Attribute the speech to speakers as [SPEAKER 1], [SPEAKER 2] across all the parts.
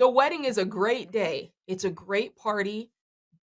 [SPEAKER 1] The wedding is a great day. It's a great party,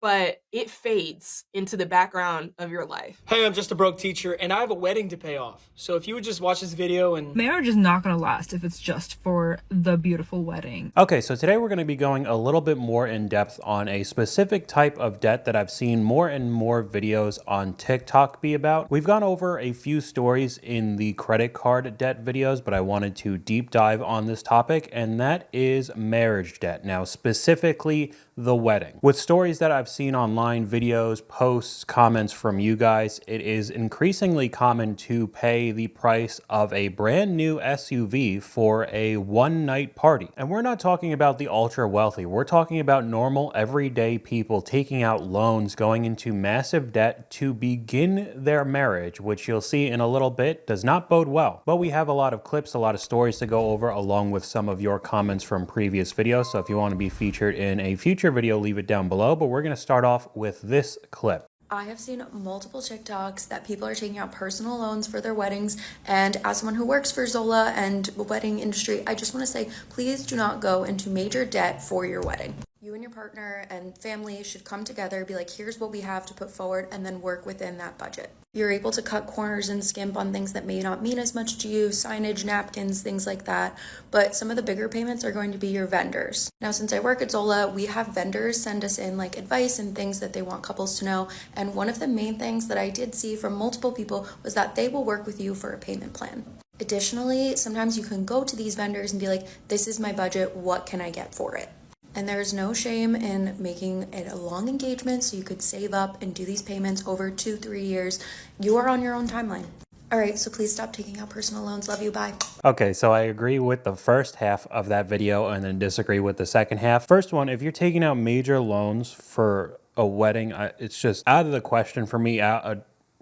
[SPEAKER 1] but it fades into the background of your life.
[SPEAKER 2] Hey, I'm just a broke teacher and I have a wedding to pay off. So if you would just watch this video and...
[SPEAKER 3] Marriage is not going to last if it's just for the beautiful wedding.
[SPEAKER 4] Okay, so today we're going to be going a little bit more in depth on a specific type of debt that I've seen more and more videos on TikTok be about. We've gone over a few stories in the credit card debt videos, but I wanted to deep dive on this topic, and that is marriage debt. Now, specifically the wedding. With stories that I've seen online, videos, posts, comments from you guys, it is increasingly common to pay the price of a brand new SUV for a one-night party. And we're not talking about the ultra wealthy. We're talking about normal, everyday people taking out loans, going into massive debt to begin their marriage, which you'll see in a little bit does not bode well. But we have a lot of clips, a lot of stories to go over, along with some of your comments from previous videos. So if you want to be featured in a future video, leave it down below. But we're going to start off with this clip.
[SPEAKER 5] I have seen multiple TikToks that people are taking out personal loans for their weddings, and as someone who works for Zola and the wedding industry, I just want to say, please do not go into major debt for your wedding. You and your partner and family should come together, be like, here's what we have to put forward, and then work within that budget. You're able to cut corners and skimp on things that may not mean as much to you, signage, napkins, things like that. But some of the bigger payments are going to be your vendors. Now, since I work at Zola, we have vendors send us in like advice and things that they want couples to know. And one of the main things that I did see from multiple people was that they will work with you for a payment plan. Additionally, sometimes you can go to these vendors and be like, this is my budget, what can I get for it? And there's no shame in making it a long engagement so you could save up and do these payments over 2-3 years. You are on your own timeline. All right, so please stop taking out personal loans. Love you, bye.
[SPEAKER 4] Okay, so I agree with the first half of that video and then disagree with the second half. First one, if you're taking out major loans for a wedding, it's just out of the question for me.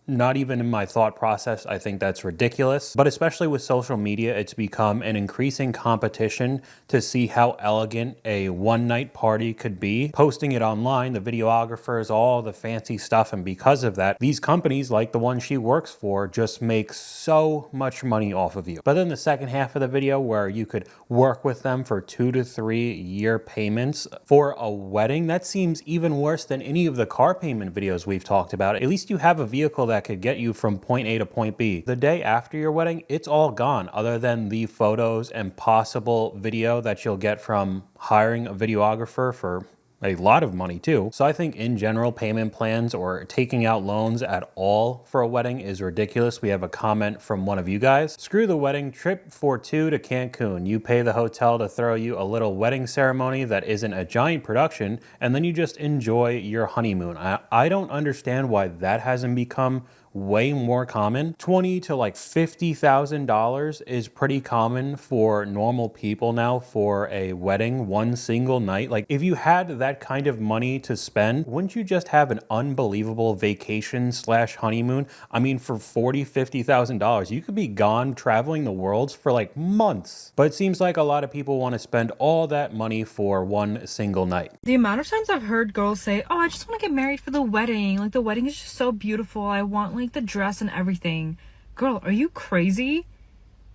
[SPEAKER 4] Not even in my thought process. I think that's ridiculous. But especially with social media, it's become an increasing competition to see how elegant a one-night party could be. Posting it online, the videographers, all the fancy stuff. And because of that, these companies, like the one she works for, just make so much money off of you. But then the second half of the video, where you could work with them for 2 to 3 year payments for a wedding, that seems even worse than any of the car payment videos we've talked about. At least you have a vehicle that could get you from point A to point B. The day after your wedding, it's all gone, other than the photos and possible video that you'll get from hiring a videographer for a lot of money too. So I think in general, payment plans or taking out loans at all for a wedding is ridiculous. We have a comment from one of you guys. Screw the wedding, trip for 2 to Cancun. You pay the hotel to throw you a little wedding ceremony that isn't a giant production, and then you just enjoy your honeymoon. I don't understand why that hasn't become way more common. $20,000 to like $50,000 is pretty common for normal people now for a wedding, one single night. Like, if you had that kind of money to spend, wouldn't you just have an unbelievable vacation slash honeymoon? I mean, for $40,000, $50,000, you could be gone traveling the world for like months. But it seems like a lot of people want to spend all that money for one single night.
[SPEAKER 3] The amount of times I've heard girls say, oh, I just want to get married for the wedding. Like, the wedding is just so beautiful. I want like the dress and everything. Girl, are you crazy?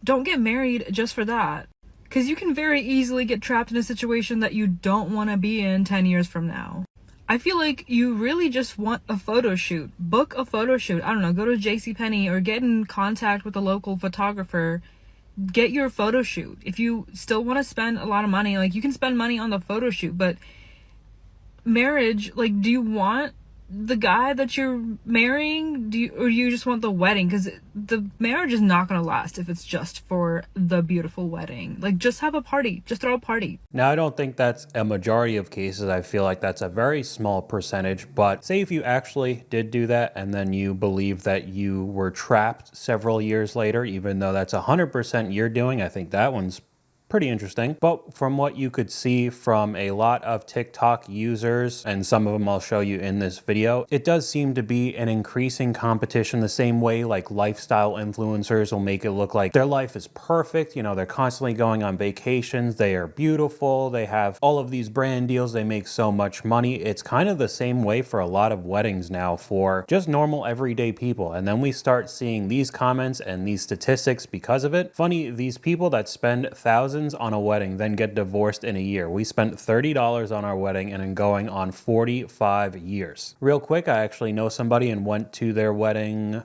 [SPEAKER 3] Don't get married just for that. Because you can very easily get trapped in a situation that you don't want to be in 10 years from now. I feel like you really just want a photo shoot. Book a photo shoot. I don't know, go to JCPenney or get in contact with a local photographer. Get your photo shoot. If you still want to spend a lot of money, like, you can spend money on the photo shoot, but marriage, like, do you want the guy that you're marrying, or do you just want the wedding? Because the marriage is not going to last if it's just for the beautiful wedding. Like, just have a party, just throw a party.
[SPEAKER 4] Now, I don't think that's a majority of cases. I feel like that's a very small percentage. But say if you actually did do that and then you believe that you were trapped several years later, even though that's 100% you're doing, I think that one's pretty interesting. But from what you could see from a lot of TikTok users, and some of them I'll show you in this video, it does seem to be an increasing competition, the same way like lifestyle influencers will make it look like their life is perfect. You know, they're constantly going on vacations, they are beautiful, they have all of these brand deals, they make so much money. It's kind of the same way for a lot of weddings now for just normal everyday people. And then we start seeing these comments and these statistics because of it. Funny, these people that spend thousands thousands on a wedding, then get divorced in a year. We spent $30 on our wedding and then going on 45 years. Real quick, I actually know somebody and went to their wedding,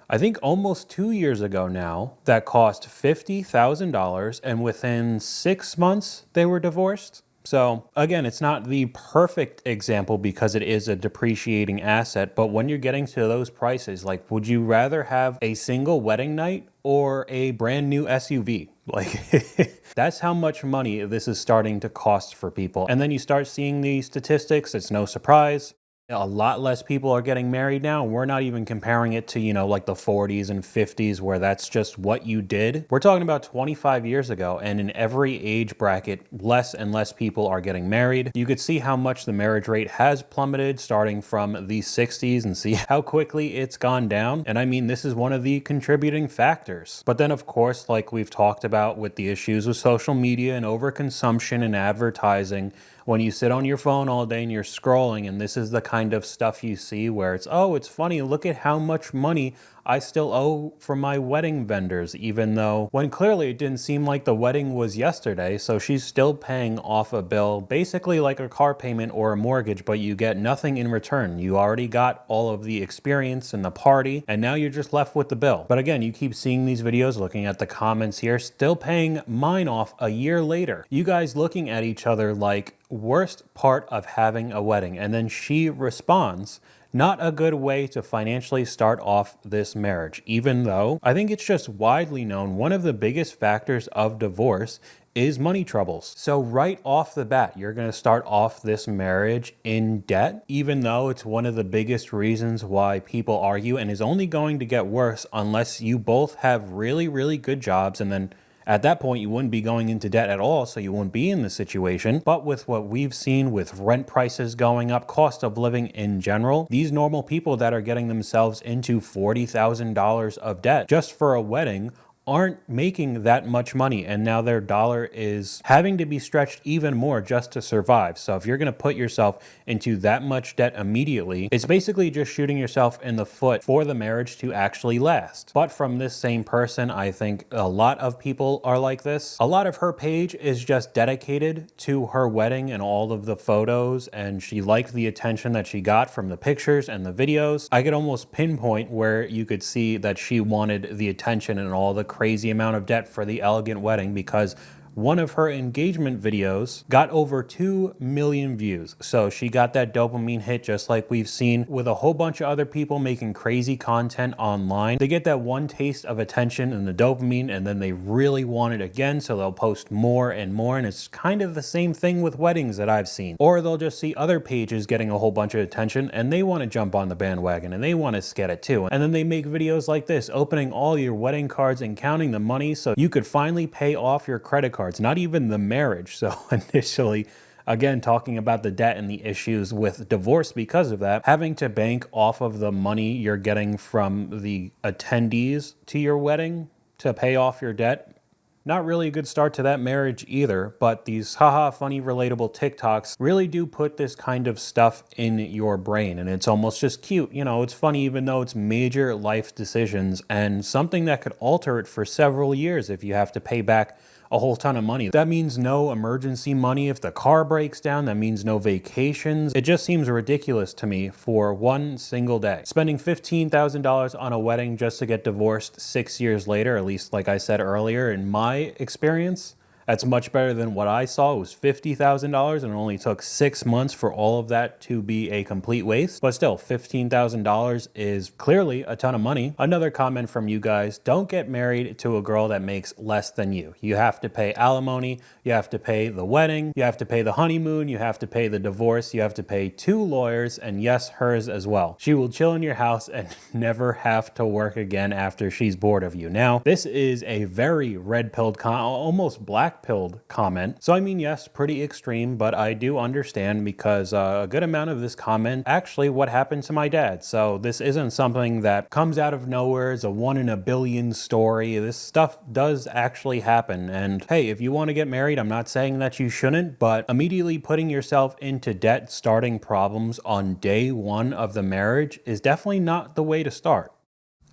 [SPEAKER 4] I think almost 2 years ago now, that cost $50,000, and within 6 months they were divorced. So again, it's not the perfect example because it is a depreciating asset, but when you're getting to those prices, like, would you rather have a single wedding night or a brand new SUV? Like, that's how much money this is starting to cost for people. And then you start seeing these statistics, it's no surprise. A lot less people are getting married now. We're not even comparing it to, like the 40s and 50s where that's just what you did. We're talking about 25 years ago, and in every age bracket, less and less people are getting married. You could see how much the marriage rate has plummeted starting from the 60s and see how quickly it's gone down. And I mean, this is one of the contributing factors. But then, of course, like we've talked about with the issues with social media and overconsumption and advertising, when you sit on your phone all day and you're scrolling, and this is the kind of stuff you see where it's, oh, it's funny, look at how much money I still owe from my wedding vendors, even though when clearly it didn't seem like the wedding was yesterday. So she's still paying off a bill, basically like a car payment or a mortgage, but you get nothing in return. You already got all of the experience and the party, and now you're just left with the bill. But again, you keep seeing these videos, looking at the comments here, still paying mine off a year later. You guys looking at each other like, worst part of having a wedding. And then she responds, not a good way to financially start off this marriage, even though I think it's just widely known one of the biggest factors of divorce is money troubles. So right off the bat, you're going to start off this marriage in debt, even though it's one of the biggest reasons why people argue, and is only going to get worse unless you both have really, really good jobs, and then at that point, you wouldn't be going into debt at all, so you wouldn't be in this situation. But with what we've seen with rent prices going up, cost of living in general, these normal people that are getting themselves into $40,000 of debt just for a wedding aren't making that much money, and now their dollar is having to be stretched even more just to survive. So if you're going to put yourself into that much debt immediately, it's basically just shooting yourself in the foot for the marriage to actually last. But from this same person, I think a lot of people are like this. A lot of her page is just dedicated to her wedding and all of the photos, and she liked the attention that she got from the pictures and the videos. I could almost pinpoint where you could see that she wanted the attention and all the crazy amount of debt for the elegant wedding, because one of her engagement videos got over 2 million views. So she got that dopamine hit just like we've seen with a whole bunch of other people making crazy content online. They get that one taste of attention and the dopamine, and then they really want it again, so they'll post more and more. And it's kind of the same thing with weddings that I've seen. Or they'll just see other pages getting a whole bunch of attention and they want to jump on the bandwagon and they want to get it too. And then they make videos like this, opening all your wedding cards and counting the money so you could finally pay off your credit cards. Not even the marriage. So initially, again, talking about the debt and the issues with divorce because of that, having to bank off of the money you're getting from the attendees to your wedding to pay off your debt. Not really a good start to that marriage either, but these haha funny relatable TikToks really do put this kind of stuff in your brain, and it's almost just cute. It's funny even though it's major life decisions and something that could alter it for several years if you have to pay back a whole ton of money. That means no emergency money if the car breaks down. That means no vacations. It just seems ridiculous to me for one single day. Spending $15,000 on a wedding just to get divorced 6 years later, at least like I said earlier, in my experience, that's much better than what I saw. It was $50,000 and it only took 6 months for all of that to be a complete waste. But still, $15,000 is clearly a ton of money. Another comment from you guys, don't get married to a girl that makes less than you. You have to pay alimony, you have to pay the wedding, you have to pay the honeymoon, you have to pay the divorce, you have to pay 2 lawyers, and yes, hers as well. She will chill in your house and never have to work again after she's bored of you. Now, this is a very red-pilled, almost black-pilled comment. So I mean, yes, pretty extreme, but I do understand because a good amount of this comment actually what happened to my dad. So this isn't something that comes out of nowhere. It's a 1 in a billion story. This stuff does actually happen. And hey, if you want to get married, I'm not saying that you shouldn't, but immediately putting yourself into debt, starting problems on day 1 of the marriage is definitely not the way to start.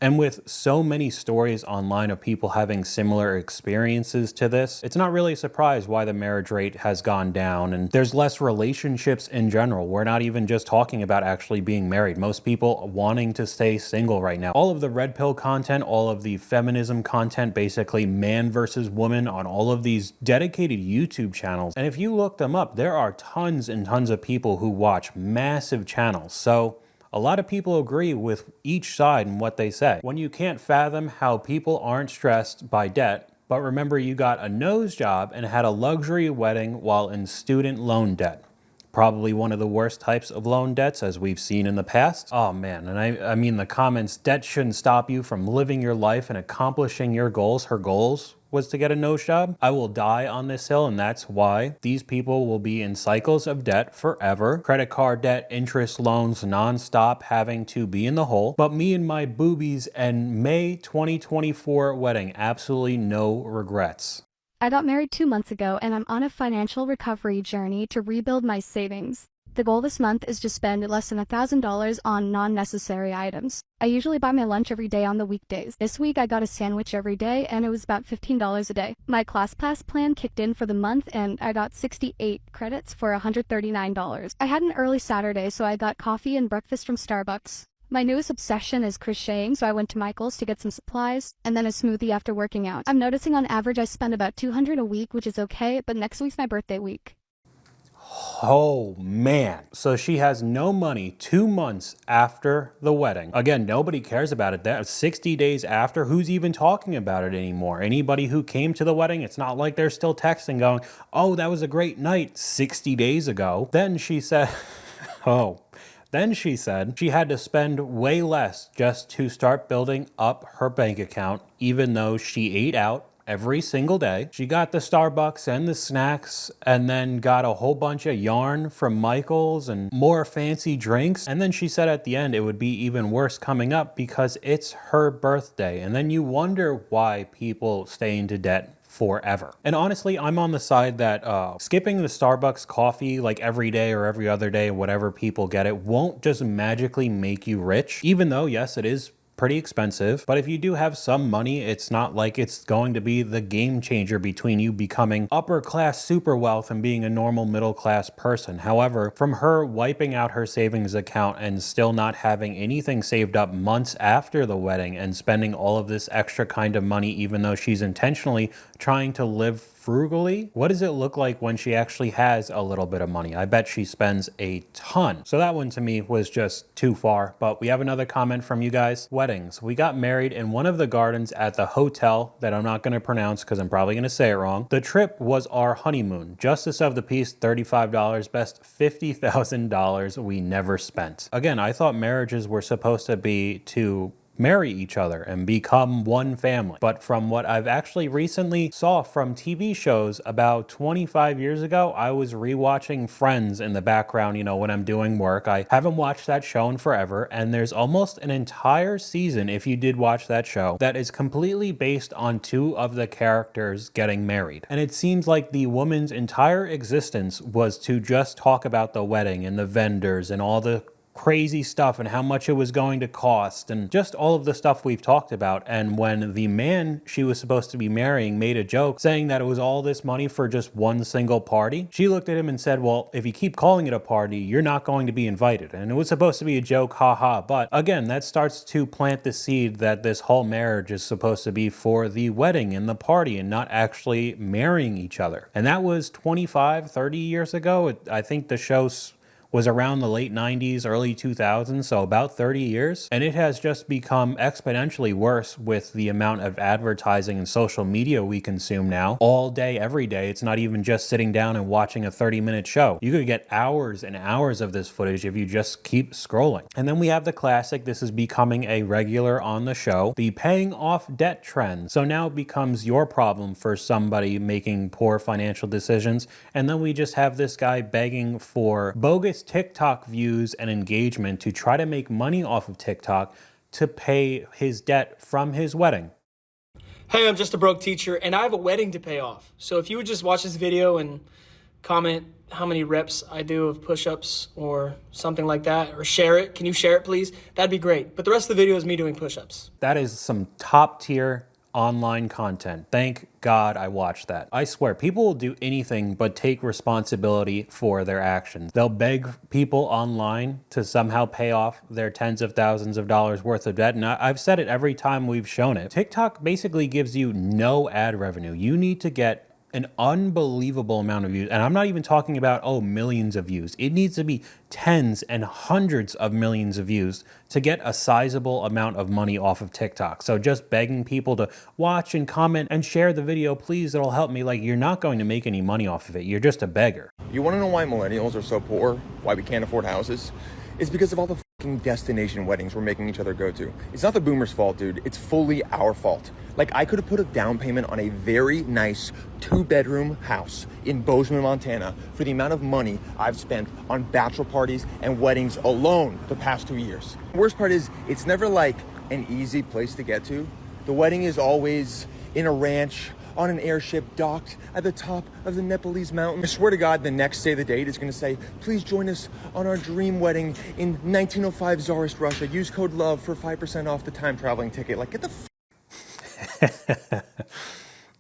[SPEAKER 4] And with so many stories online of people having similar experiences to this, it's not really a surprise why the marriage rate has gone down and there's less relationships in general. We're not even just talking about actually being married. Most people wanting to stay single right now. All of the red pill content, all of the feminism content, basically man versus woman on all of these dedicated YouTube channels. And if you look them up, there are tons and tons of people who watch massive channels. So a lot of people agree with each side and what they say. When you can't fathom how people aren't stressed by debt, but remember you got a nose job and had a luxury wedding while in student loan debt. Probably one of the worst types of loan debts as we've seen in the past. Oh man, and I mean the comments, debt shouldn't stop you from living your life and accomplishing your goals. Her goals was to get a nose job. I will die on this hill, and that's why these people will be in cycles of debt forever. Credit card debt, interest loans, nonstop, having to be in the hole. But me and my boobies and May 2024 wedding, absolutely no regrets.
[SPEAKER 6] I got married 2 months ago and I'm on a financial recovery journey to rebuild my savings. The goal this month is to spend less than $1,000 on non-necessary items. I usually buy my lunch every day on the weekdays. This week I got a sandwich every day and it was about $15 a day. My ClassPass plan kicked in for the month and I got 68 credits for $139. I had an early Saturday, so I got coffee and breakfast from Starbucks. My newest obsession is crocheting, so I went to Michael's to get some supplies and then a smoothie after working out. I'm noticing on average I spend about $200 a week, which is okay, but next week's my birthday week.
[SPEAKER 4] Oh man. So she has no money 2 months after the wedding. Again, nobody cares about it. That 60 days after, who's even talking about it anymore? Anybody who came to the wedding, it's not like they're still texting going, oh, that was a great night 60 days ago. Then she said, Then she said she had to spend way less just to start building up her bank account, even though she ate out every single day. She got the Starbucks and the snacks and then got a whole bunch of yarn from Michael's and more fancy drinks. And then she said at the end it would be even worse coming up because it's her birthday. And then you wonder why people stay into debt forever. And honestly, I'm on the side that skipping the Starbucks coffee like every day or every other day, whatever people get it, won't just magically make you rich. Even though, yes, it is pretty expensive, but if you do have some money, it's not like it's going to be the game changer between you becoming upper class super wealth and being a normal middle class person. However, from her wiping out her savings account and still not having anything saved up months after the wedding and spending all of this extra kind of money, even though she's intentionally trying to live frugally, what does it look like when she actually has a little bit of money? I bet she spends a ton. So that one to me was just too far. But we have another comment from you guys. Weddings. We got married in one of the gardens at the hotel that I'm not going to pronounce because I'm probably going to say it wrong. The trip was our honeymoon. Justice of the peace, $35. Best $50,000 we never spent. Again, I thought marriages were supposed to be to marry each other and become one family. But from what I've actually recently saw from TV shows about 25 years ago, I was rewatching Friends in the background, when I'm doing work. I haven't watched that show in forever, and there's almost an entire season, if you did watch that show, that is completely based on two of the characters getting married. And it seems like the woman's entire existence was to just talk about the wedding and the vendors and all the crazy stuff and how much it was going to cost and just all of the stuff we've talked about. And when the man she was supposed to be marrying made a joke saying that it was all this money for just one single party, she looked at him and said, well, if you keep calling it a party, you're not going to be invited. And it was supposed to be a joke, haha. But again, that starts to plant the seed that this whole marriage is supposed to be for the wedding and the party and not actually marrying each other. And that was 25, 30 years ago. I think the show was around the late 90s, early 2000s, so about 30 years. And it has just become exponentially worse with the amount of advertising and social media we consume now. All day, every day. It's not even just sitting down and watching a 30-minute show. You could get hours and hours of this footage if you just keep scrolling. And then we have the classic, this is becoming a regular on the show, the paying off debt trend. So now it becomes your problem for somebody making poor financial decisions. And then we just have this guy begging for bogus TikTok views and engagement to try to make money off of TikTok to pay his debt from his wedding.
[SPEAKER 2] Hey, I'm just a broke teacher and I have a wedding to pay off. So if you would just watch this video and comment how many reps I do of push-ups or something like that, or share it. Can you share it, please? That'd be great. But the rest of the video is me doing push-ups.
[SPEAKER 4] That is some top tier online content. Thank God I watched that. I swear, people will do anything but take responsibility for their actions. They'll beg people online to somehow pay off their tens of thousands of dollars worth of debt. And I've said it every time we've shown it. TikTok basically gives you no ad revenue. You need to get an unbelievable amount of views. And I'm not even talking about, oh, millions of views. It needs to be tens and hundreds of millions of views to get a sizable amount of money off of TikTok. So just begging people to watch and comment and share the video, please, it'll help me. Like, you're not going to make any money off of it. You're just a beggar.
[SPEAKER 7] You want to know why millennials are so poor? Why we can't afford houses? It's because of all the fucking destination weddings we're making each other go to. It's not the boomers' fault, dude. It's fully our fault. Like, I could have put a down payment on a very nice 2-bedroom house in Bozeman, Montana for the amount of money I've spent on bachelor parties and weddings alone the past 2 years. The worst part is, it's never like an easy place to get to. The wedding is always in a ranch, on an airship docked at the top of the Nepalese mountain. I swear to God, the next day of the date is gonna say, please join us on our dream wedding in 1905 Tsarist Russia. Use code LOVE for 5% off the time traveling ticket. Like, get the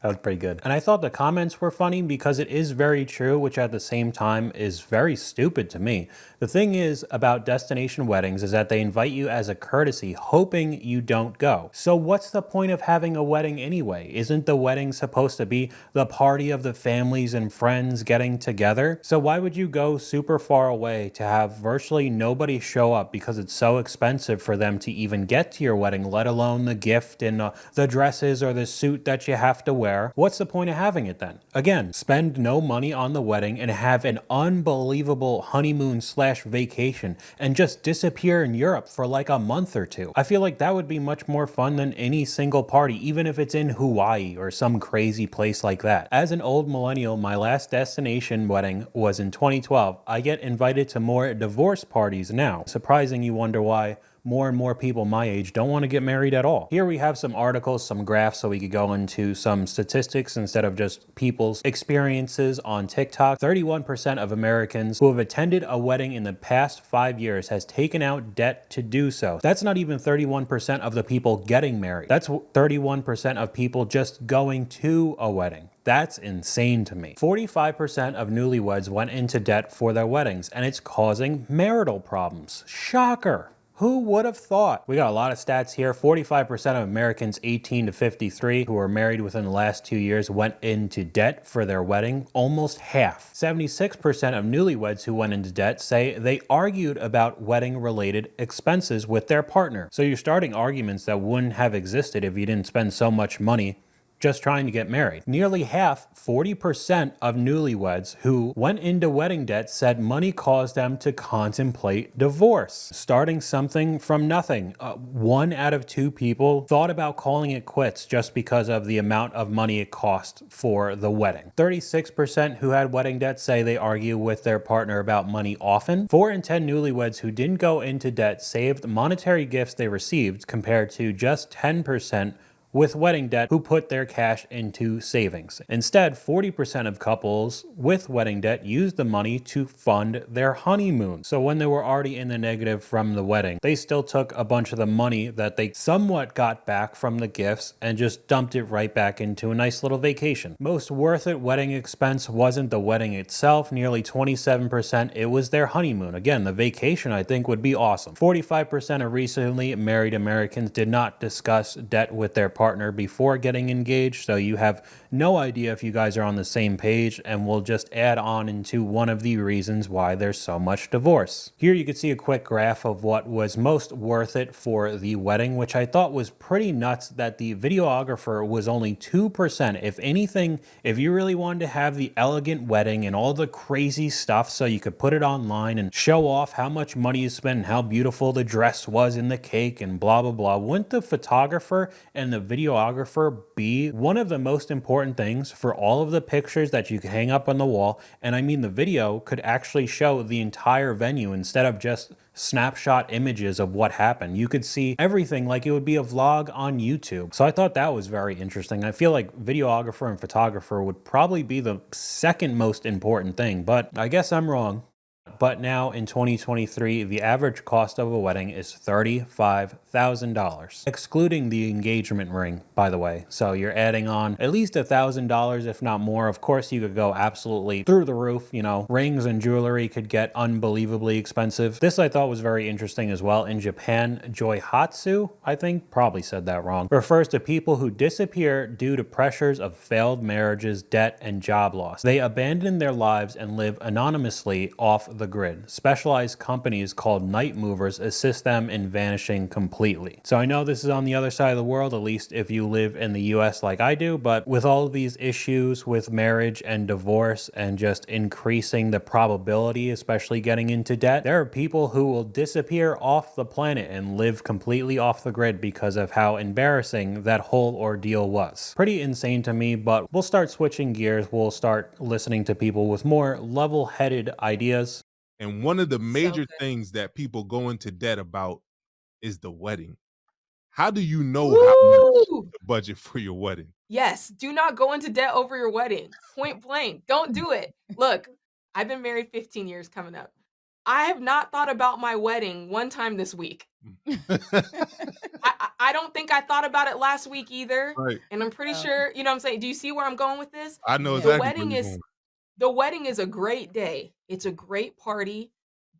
[SPEAKER 4] That was pretty good. And I thought the comments were funny because it is very true, which at the same time is very stupid to me. The thing is about destination weddings is that they invite you as a courtesy, hoping you don't go. So what's the point of having a wedding anyway? Isn't the wedding supposed to be the party of the families and friends getting together? So why would you go super far away to have virtually nobody show up because it's so expensive for them to even get to your wedding, let alone the gift and the dresses or the suit that you have to wear? What's the point of having it then? Again, spend no money on the wedding and have an unbelievable honeymoon / vacation and just disappear in Europe for like a month or two. I feel like that would be much more fun than any single party, even if it's in Hawaii or some crazy place like that. As an old millennial, my last destination wedding was in 2012. I get invited to more divorce parties now. Surprising, you wonder why more and more people my age don't want to get married at all. Here we have some articles, some graphs, so we could go into some statistics instead of just people's experiences on TikTok. 31% of Americans who have attended a wedding in the past 5 years has taken out debt to do so. That's not even 31% of the people getting married. That's 31% of people just going to a wedding. That's insane to me. 45% of newlyweds went into debt for their weddings, and it's causing marital problems. Shocker. Who would have thought? We got a lot of stats here. 45% of Americans 18 to 53 who were married within the last 2 years went into debt for their wedding. Almost half. 76% of newlyweds who went into debt say they argued about wedding-related expenses with their partner. So you're starting arguments that wouldn't have existed if you didn't spend so much money just trying to get married. Nearly half, 40% of newlyweds who went into wedding debt said money caused them to contemplate divorce. Starting something from nothing. 1 out of 2 people thought about calling it quits just because of the amount of money it cost for the wedding. 36% who had wedding debt say they argue with their partner about money often. 4 in 10 newlyweds who didn't go into debt saved monetary gifts they received, compared to just 10% with wedding debt who put their cash into savings. Instead, 40% of couples with wedding debt used the money to fund their honeymoon. So when they were already in the negative from the wedding, they still took a bunch of the money that they somewhat got back from the gifts and just dumped it right back into a nice little vacation. Most worth it wedding expense wasn't the wedding itself, nearly 27%, it was their honeymoon. Again, the vacation I think would be awesome. 45% of recently married Americans did not discuss debt with their partner before getting engaged, so you have no idea if you guys are on the same page, and we'll just add on into one of the reasons why there's so much divorce. Here you can see a quick graph of what was most worth it for the wedding, which I thought was pretty nuts that the videographer was only 2%. If anything, if you really wanted to have the elegant wedding and all the crazy stuff so you could put it online and show off how much money you spent and how beautiful the dress was in the cake and blah blah blah, wouldn't the photographer and the videographer be one of the most important things for all of the pictures that you can hang up on the wall? And I mean, the video could actually show the entire venue instead of just snapshot images of what happened. You could see everything like it would be a vlog on YouTube. So I thought that was very interesting. I feel like videographer and photographer would probably be the second most important thing, but I guess I'm wrong. But now in 2023, the average cost of a wedding is $35,000, excluding the engagement ring, by the way. So you're adding on at least $1,000, if not more. Of course, you could go absolutely through the roof. You know, rings and jewelry could get unbelievably expensive. This I thought was very interesting as well. In Japan, joihatsu, I think, probably said that wrong, refers to people who disappear due to pressures of failed marriages, debt, and job loss. They abandon their lives and live anonymously off the grid. Specialized companies called night movers assist them in vanishing completely. So I know this is on the other side of the world, at least if you live in the US like I do, but with all of these issues with marriage and divorce and just increasing the probability, especially getting into debt, there are people who will disappear off the planet and live completely off the grid because of how embarrassing that whole ordeal was. Pretty insane to me, but we'll start switching gears. We'll start listening to people with more level-headed ideas.
[SPEAKER 8] And one of the major
[SPEAKER 1] good.
[SPEAKER 8] things that people go into debt about is the wedding. How do you know how much
[SPEAKER 1] Woo!
[SPEAKER 8] to budget for your wedding?
[SPEAKER 1] Yes, do not go into debt over your wedding. Point blank. Don't do it. Look, I've been married 15 years coming up. I have not thought about my wedding one time this week. I don't think I thought about it last week either.
[SPEAKER 8] Right.
[SPEAKER 1] And I'm pretty sure, you know what I'm saying? Do you see where I'm going with this?
[SPEAKER 8] I know
[SPEAKER 1] The
[SPEAKER 8] exactly where
[SPEAKER 1] wedding
[SPEAKER 8] you're
[SPEAKER 1] is
[SPEAKER 8] going.
[SPEAKER 1] the wedding is a great day. It's a great party,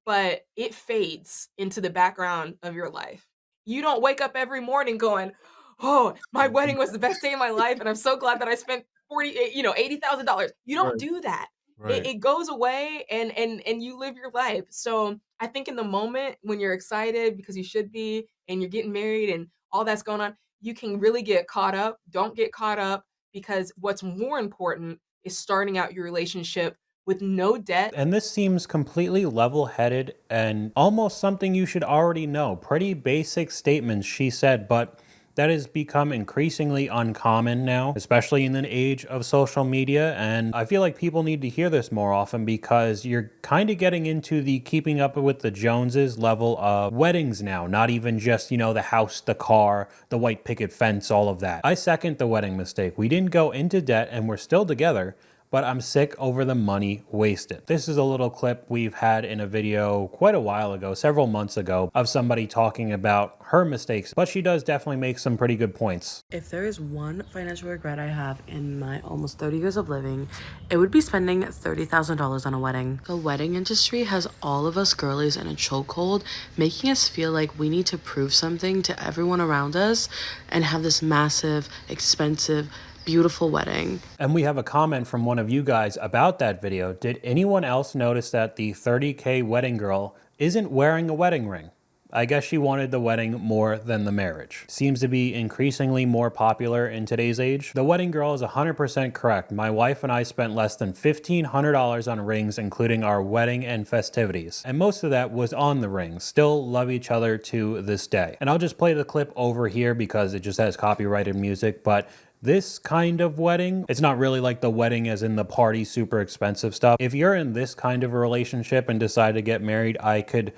[SPEAKER 1] but it fades into the background of your life. You don't wake up every morning going, "Oh, my wedding was the best day of my life, and I'm so glad that I spent $80,000." You don't
[SPEAKER 8] Right.
[SPEAKER 1] do that.
[SPEAKER 8] Right.
[SPEAKER 1] It goes away and you live your life. So I think in the moment when you're excited because you should be and you're getting married and all that's going on, you can really get caught up. Don't get caught up because what's more important is starting out your relationship with no debt.
[SPEAKER 4] And this seems completely level-headed and almost something you should already know. Pretty basic statements she said, but that has become increasingly uncommon now, especially in the age of social media. And I feel like people need to hear this more often because you're kind of getting into the keeping up with the Joneses level of weddings now, not even just, you know, the house, the car, the white picket fence, all of that. I second the wedding mistake. We didn't go into debt and we're still together, but I'm sick over the money wasted. This is a little clip we've had in a video quite a while ago, several months ago, of somebody talking about her mistakes, but she does definitely make some pretty good points.
[SPEAKER 9] If there is one financial regret I have in my almost 30 years of living, it would be spending $30,000 on a wedding. The wedding industry has all of us girlies in a chokehold, making us feel like we need to prove something to everyone around us and have this massive, expensive, beautiful wedding.
[SPEAKER 4] And we have a comment from one of you guys about that video. Did anyone else notice that the 30K wedding girl isn't wearing a wedding ring? I guess she wanted the wedding more than the marriage. Seems to be increasingly more popular in today's age. The wedding girl is 100% correct. My wife and I spent less than $1,500 on rings, including our wedding and festivities. And most of that was on the rings. Still love each other to this day. And I'll just play the clip over here because it just has copyrighted music, but this kind of wedding, it's not really like the wedding as in the party, super expensive stuff. If you're in this kind of a relationship and decide to get married, I could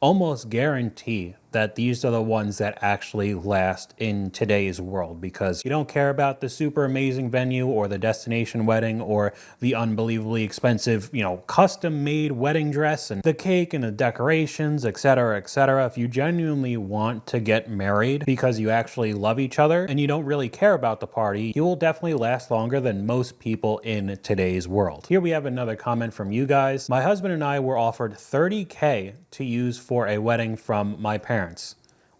[SPEAKER 4] almost guarantee that these are the ones that actually last in today's world, because you don't care about the super amazing venue or the destination wedding or the unbelievably expensive, you know, custom made wedding dress and the cake and the decorations, etc., etc. If you genuinely want to get married because you actually love each other and you don't really care about the party, you will definitely last longer than most people in today's world. Here we have another comment from you guys. My husband and I were offered $30K to use for a wedding from my parents.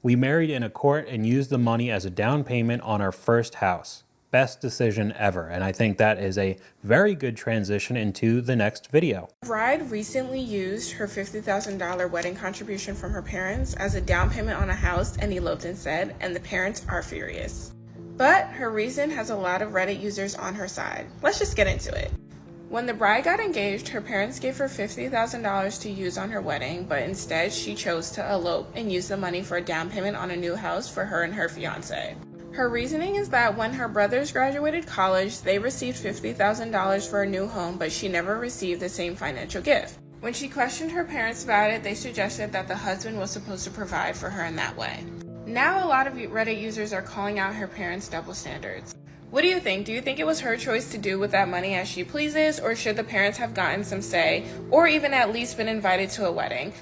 [SPEAKER 4] We married in a court and used the money as a down payment on our first house. Best decision ever. And I think that is a very good transition into the next video.
[SPEAKER 10] The bride recently used her $50,000 wedding contribution from her parents as a down payment on a house and eloped instead, and the parents are furious. But her reason has a lot of Reddit users on her side. Let's just get into it. When the bride got engaged, her parents gave her $50,000 to use on her wedding, but instead she chose to elope and use the money for a down payment on a new house for her and her fiance. Her reasoning is that when her brothers graduated college, they received $50,000 for a new home, but she never received the same financial gift. When she questioned her parents about it, they suggested that the husband was supposed to provide for her in that way. Now a lot of Reddit users are calling out her parents' double standards. What do you think? Do you think it was her choice to do with that money as she pleases, or should the parents have gotten some say, or even at least been invited to a wedding?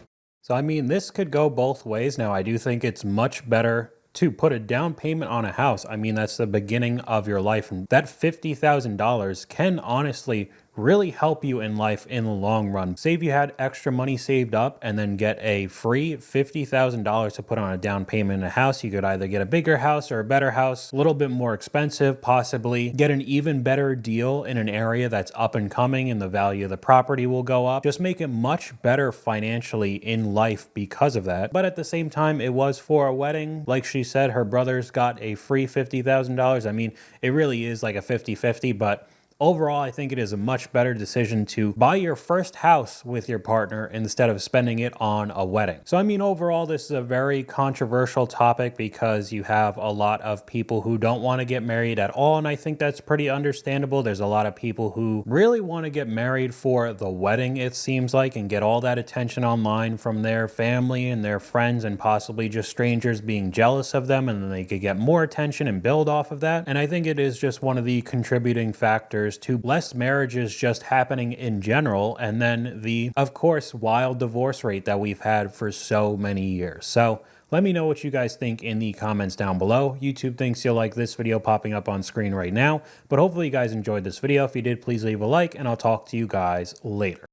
[SPEAKER 4] So, I mean, this could go both ways. Now, I do think it's much better to put a down payment on a house. I mean, that's the beginning of your life. And that $50,000 can honestly really help you in life in the long run. Say if you had extra money saved up and then get a free $50,000 to put on a down payment in a house, you could either get a bigger house or a better house, a little bit more expensive, possibly get an even better deal in an area that's up and coming and the value of the property will go up. Just make it much better financially in life because of that. But at the same time, it was for a wedding. Like she said, her brothers got a free $50,000. I mean, it really is like a 50-50, but overall, I think it is a much better decision to buy your first house with your partner instead of spending it on a wedding. So, I mean, overall, this is a very controversial topic because you have a lot of people who don't want to get married at all, and I think that's pretty understandable. There's a lot of people who really want to get married for the wedding, it seems like, and get all that attention online from their family and their friends and possibly just strangers being jealous of them, and then they could get more attention and build off of that. And I think it is just one of the contributing factors to less marriages just happening in general, and then the, of course, wild divorce rate that we've had for so many years. So let me know what you guys think in the comments down below. YouTube thinks you'll like this video popping up on screen right now, but hopefully you guys enjoyed this video. If you did, please leave a like, and I'll talk to you guys later.